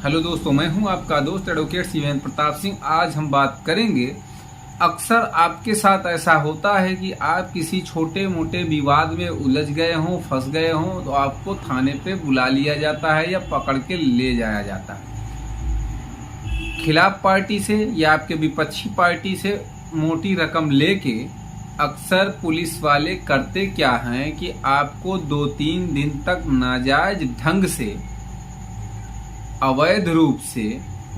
Hello दोस्तों, मैं हूं आपका दोस्त एडवोकेट शिवेंद्र प्रताप सिंह। आज हम बात करेंगे, अक्सर आपके साथ ऐसा होता है कि आप किसी छोटे मोटे विवाद में उलझ गए हों, फंस गए हों, तो आपको थाने पे बुला लिया जाता है या पकड़ के ले जाया जाता है। खिलाफ पार्टी से या आपके विपक्षी पार्टी से मोटी रकम लेके अक्सर पुलिस वाले करते क्या हैं कि आपको 2-3 दिन तक नाजायज ढंग से, अवैध रूप से,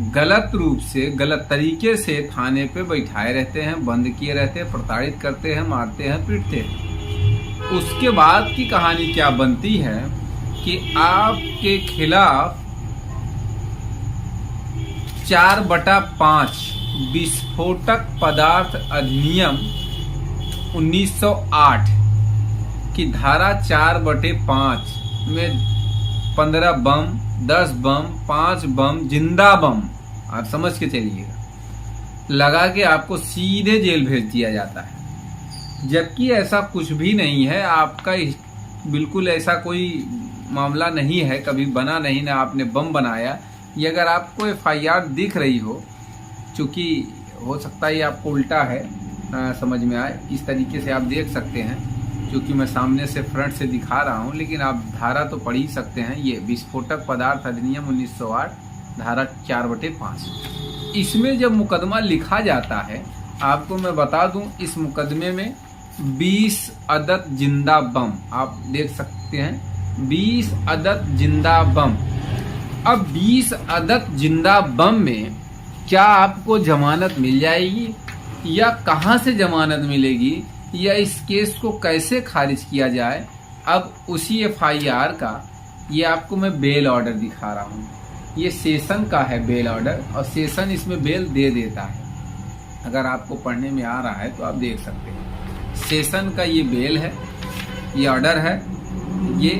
गलत तरीके से थाने पे बैठाए रहते हैं, बंद किए रहते हैं, प्रताड़ित करते हैं, मारते हैं, पीटते हैं। उसके बाद की कहानी क्या बनती है कि आपके खिलाफ 4/5 विस्फोटक पदार्थ अधिनियम 1908 की धारा 4/5 में 15 बम, 10 बम, 5 बम, जिंदा बम, आप समझ के चलिएगा, लगा के आपको सीधे जेल भेज दिया जाता है। जबकि ऐसा कुछ भी नहीं है, आपका बिल्कुल ऐसा कोई मामला नहीं है, कभी बना नहीं, ना आपने बम बनाया। ये अगर आपको FIR दिख रही हो, चूंकि हो सकता है ये आपको उल्टा है समझ में आए, इस तरीके से आप देख सकते हैं, क्योंकि मैं सामने से फ्रंट से दिखा रहा हूं, लेकिन आप धारा तो पढ़ ही सकते हैं। ये विस्फोटक पदार्थ अधिनियम 1908 धारा 4/5। इसमें जब मुकदमा लिखा जाता है, आपको मैं बता दूं, इस मुकदमे में 20 अदद जिंदा बम, आप देख सकते हैं, 20 अदद जिंदा बम। अब 20 अदद जिंदा बम में क्या आपको जमानत मिल जाएगी या कहां से जमानत मिलेगी या इस केस को कैसे खारिज किया जाए? अब उसी FIR का ये आपको मैं बेल ऑर्डर दिखा रहा हूँ। ये सेशन का है बेल ऑर्डर, और सेशन इसमें बेल दे देता है। अगर आपको पढ़ने में आ रहा है तो आप देख सकते हैं, सेशन का ये बेल है, ये ऑर्डर है, ये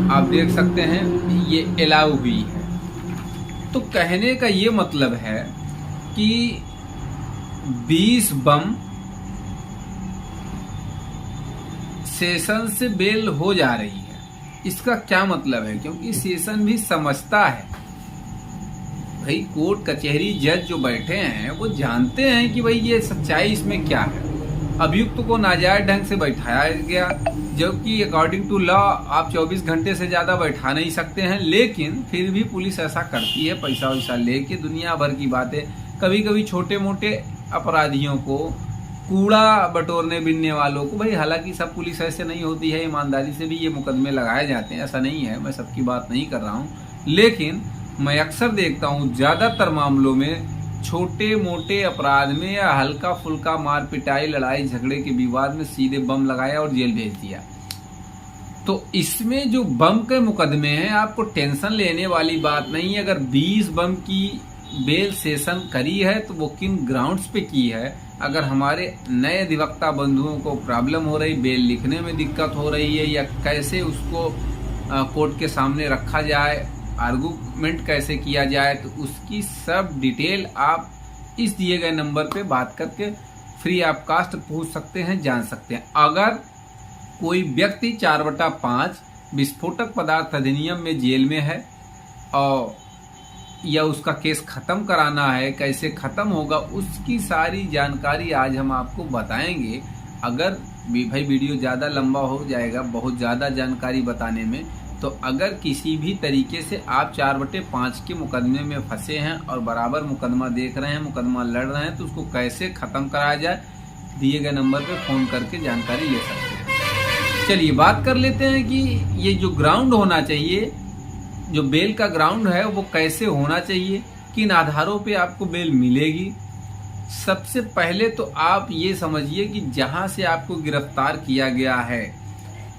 आप देख सकते हैं, ये अलाउ हुई है। तो कहने का ये मतलब है कि 20 बम सेशन से बेल हो जा रही है। इसका क्या मतलब है? क्योंकि सेशन भी समझता है, भाई कोर्ट कचहरी जज जो बैठे हैं वो जानते हैं कि भाई ये सच्चाई इसमें क्या है। अभियुक्त को नाजायज ढंग से बैठाया गया, जबकि अकॉर्डिंग टू लॉ आप 24 घंटे से ज्यादा बैठा नहीं सकते हैं, लेकिन फिर भी पुलिस ऐसा करती है, पैसा वैसा लेके दुनिया भर की बातें। कभी कभी छोटे मोटे अपराधियों को, कूड़ा बटोरने बिनने वालों को, भाई हालांकि सब पुलिस ऐसे नहीं होती है, ईमानदारी से भी ये मुकदमे लगाए जाते हैं, ऐसा नहीं है, मैं सबकी बात नहीं कर रहा हूँ, लेकिन मैं अक्सर देखता हूँ ज्यादातर मामलों में छोटे मोटे अपराध में या हल्का फुल्का मार पिटाई, लड़ाई झगड़े के विवाद में सीधे बम लगाया और जेल भेज दिया। तो इसमें जो बम के मुकदमे हैं, आपको टेंशन लेने वाली बात नहीं है। अगर 20 बम की बेल सेशन करी है तो वो किन ग्राउंड्स पे की है? अगर हमारे नए अधिवक्ता बंधुओं को प्रॉब्लम हो रही, बेल लिखने में दिक्कत हो रही है, या कैसे उसको कोर्ट के सामने रखा जाए, आर्गूमेंट कैसे किया जाए, तो उसकी सब डिटेल आप इस दिए गए नंबर पे बात करके फ्री ऑफ कास्ट पूछ सकते हैं, जान सकते हैं। अगर कोई व्यक्ति 4/5 विस्फोटक पदार्थ अधिनियम में जेल में है और या उसका केस खत्म कराना है, कैसे खत्म होगा, उसकी सारी जानकारी आज हम आपको बताएंगे। अगर भाई वीडियो ज़्यादा लंबा हो जाएगा बहुत ज़्यादा जानकारी बताने में, तो अगर किसी भी तरीके से आप 4/5 के मुकदमे में फंसे हैं और बराबर मुकदमा देख रहे हैं, मुकदमा लड़ रहे हैं, तो उसको कैसे ख़त्म कराया जाए, दिए गए नंबर पे फ़ोन करके जानकारी ले सकते हैं। चलिए बात कर लेते हैं कि ये जो ग्राउंड होना चाहिए, जो बेल का ग्राउंड है, वो कैसे होना चाहिए, किन आधारों पे आपको बेल मिलेगी। सबसे पहले तो आप ये समझिए कि जहां से आपको गिरफ्तार किया गया है,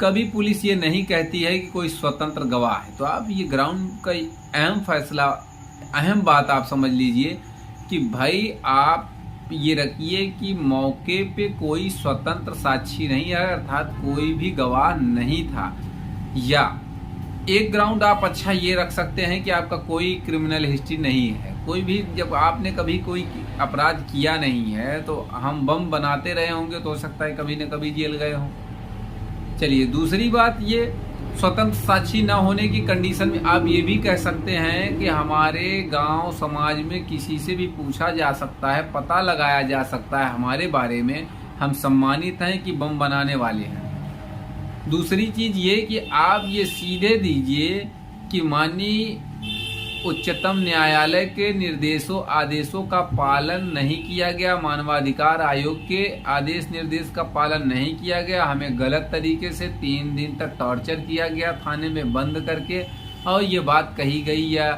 कभी पुलिस ये नहीं कहती है कि कोई स्वतंत्र गवाह है। तो आप ये ग्राउंड का अहम फैसला, अहम बात आप समझ लीजिए कि भाई आप ये रखिए कि मौके पे कोई स्वतंत्र साक्षी नहीं है, अर्थात कोई भी गवाह नहीं था। या एक ग्राउंड आप अच्छा ये रख सकते हैं कि आपका कोई क्रिमिनल हिस्ट्री नहीं है, कोई भी, जब आपने कभी कोई अपराध किया नहीं है, तो हम बम बनाते रहे होंगे तो हो सकता है कभी न कभी जेल गए हों। चलिए दूसरी बात ये स्वतंत्र साक्षी न होने की कंडीशन में आप ये भी कह सकते हैं कि हमारे गांव समाज में किसी से भी पूछा जा सकता है, पता लगाया जा सकता है हमारे बारे में, हम सम्मानित हैं कि बम बनाने वाले हैं। दूसरी चीज ये कि आप ये सीधे दीजिए कि माननीय उच्चतम न्यायालय के निर्देशों आदेशों का पालन नहीं किया गया, मानवाधिकार आयोग के आदेश निर्देश का पालन नहीं किया गया, हमें गलत तरीके से 3 दिन तक टॉर्चर किया गया थाने में बंद करके, और ये बात कही गई या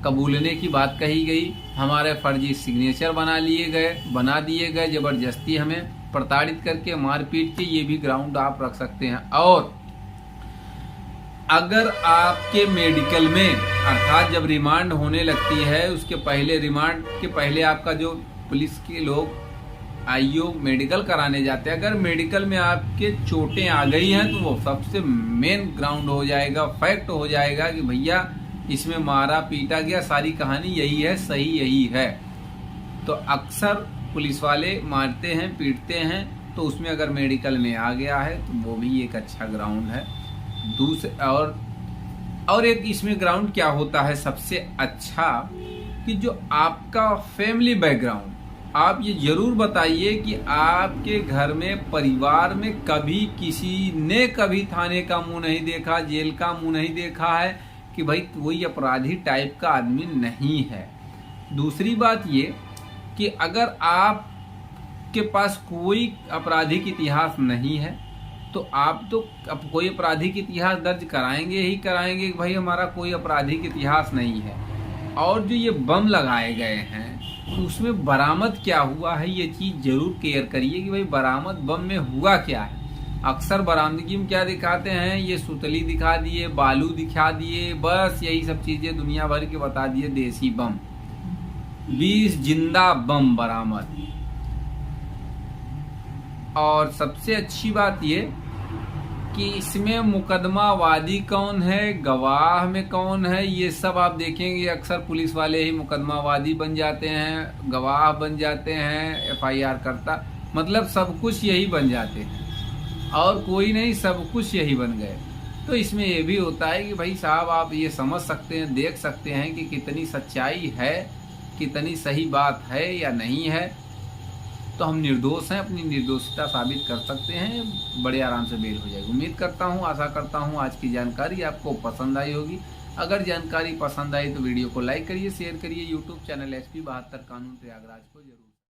कबूलने की बात कही गई, हमारे फर्जी सिग्नेचर बना दिए गए जबरदस्ती हमें प्रताड़ित करके मारपीट के, ये भी ग्राउंड आप रख सकते हैं। और अगर आपके मेडिकल में अर्थात जब रिमांड होने लगती है उसके पहले, रिमांड के पहले आपका जो पुलिस के लोग आईओ मेडिकल कराने जाते हैं, अगर मेडिकल में आपके चोटें आ गई हैं तो वो सबसे मेन ग्राउंड हो जाएगा, फैक्ट हो जाएगा कि भैया इसमें मारा पीटा गया, सारी कहानी यही है, सही यही है। तो अक्सर पुलिस वाले मारते हैं पीटते हैं, तो उसमें अगर मेडिकल में आ गया है तो वो भी एक अच्छा ग्राउंड है। दूसरे और एक इसमें ग्राउंड क्या होता है सबसे अच्छा, कि जो आपका फैमिली बैकग्राउंड, आप ये जरूर बताइए कि आपके घर में परिवार में कभी किसी ने कभी थाने का मुंह नहीं देखा, जेल का मुंह नहीं देखा है, कि भाई वही अपराधी टाइप का आदमी नहीं है। दूसरी बात ये कि अगर आपके पास कोई आपराधिक इतिहास नहीं है तो आप तो अब कोई आपराधिक इतिहास दर्ज कराएंगे ही कराएंगे कि भाई हमारा कोई आपराधिक इतिहास नहीं है। और जो ये बम लगाए गए हैं तो उसमें बरामद क्या हुआ है, ये चीज जरूर क्लियर करिए कि भाई बरामद बम में हुआ क्या है। अक्सर बरामदगी में क्या दिखाते हैं, ये सुतली दिखा दिए, बालू दिखा दिए, बस यही सब चीजें दुनिया भर के बता दिए, देसी बम। 20 जिंदा बम बरामद। और सबसे अच्छी बात ये कि इसमें मुकदमा वादी कौन है, गवाह में कौन है, ये सब आप देखेंगे अक्सर पुलिस वाले ही मुकदमा वादी बन जाते हैं, गवाह बन जाते हैं, FIR करता, मतलब सब कुछ यही बन जाते हैं और कोई नहीं, सब कुछ यही बन गए। तो इसमें ये भी होता है कि भाई साहब आप ये समझ सकते हैं, देख सकते हैं कि कितनी सच्चाई है, कितनी सही बात है या नहीं है। तो हम निर्दोष हैं, अपनी निर्दोषता साबित कर सकते हैं, बड़े आराम से बेल हो जाएगी। उम्मीद करता हूँ, आशा करता हूँ आज की जानकारी आपको पसंद आई होगी। अगर जानकारी पसंद आई तो वीडियो को लाइक करिए, शेयर करिए। यूट्यूब चैनल SP 72 कानून प्रयागराज को जरूर